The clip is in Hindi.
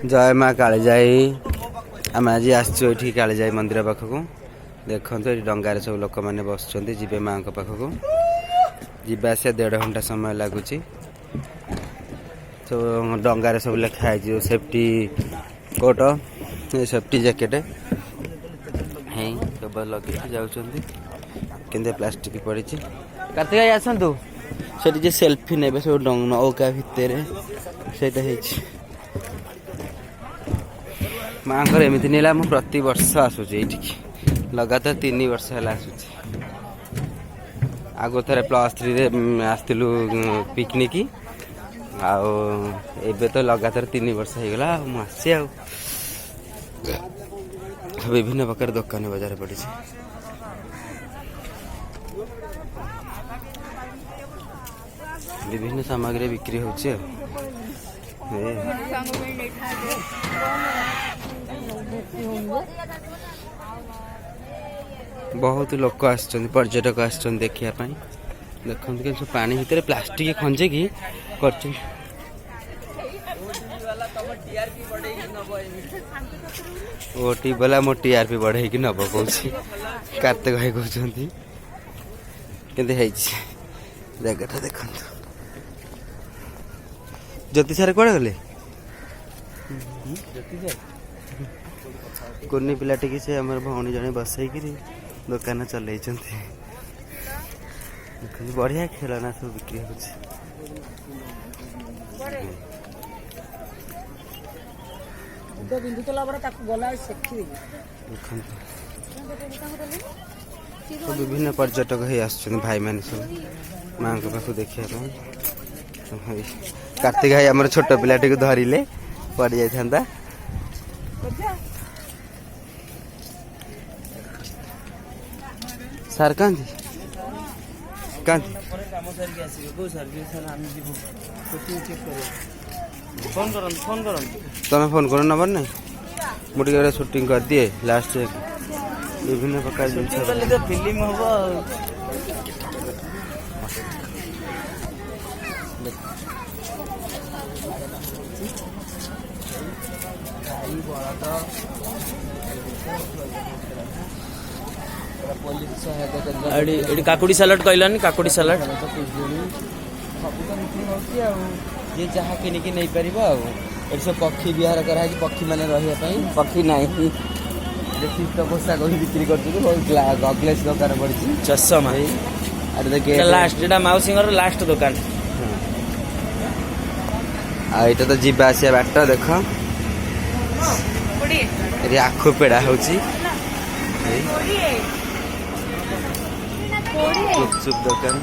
जय माँ कालीजाई आम आज आसठी कालीजाई मंदिर पाखक देखो ये डंगार सब लोक मैंने बस जी माँ पाखक जावास 1.5 घंटा समय लगुच तो डंगार सब लिखाई सेफ्टी कोट सेफ्टी जैकेट है सब लगे जाते प्लास्टिक पड़ी कार्तिक भाई आसतु से सेल्फी ने सब नौका भितर से माँ एमती नहीं मुझे प्रति वर्ष आसूची लगातार 3 वर्ष है आसूची आगो थे +3 आसलु पिकनिक आबे तो लगातार 3 वर्ष हो गला मुझे आ विभिन्न प्रकार दुकान बजार पड़ी विभिन्न सामग्री बिक्री होची बहुत लोक आसछन पर्यटक आसछन देखिया पाई देखन के सब पानी भीतर प्लास्टिक खंजे की करछ ओटी वाला मो टीआरपी बढ़े कि नब कहूँ कार्तिक भाई कहते केते जगह देखु ज्योति सारे कौन गले कुन्नी पिला टी से आम भौणी जड़े बसई दुकान चल बढ़िया खेलना सब बिक्री हो विभिन्न पर्यटक भाई मान सब माँ पाख देखा कार्तिक भाई आम छोट पिलाटी को धरिले पड़ जाता सार कहाँ तुम्हें फोन कर नंबर नहीं मुझे शूटिंग कर दिए लास्ट विभिन्न प्रकार फिल्म हम काकुड़ी सालाड कहलानी काकुड़ी सालाड ये जहाँ किनिकी नहीं पार सब पक्षी विहार कराई पक्षी मैंने रही पक्षी ना शीत पोशाक बिक्री कर गगलेस दुकान पड़ी चषमा लास्ट जो मौसी लास्ट दुकान आईटा तो जीवा आसिया बाट देख आखु पेड़ा हो दुकान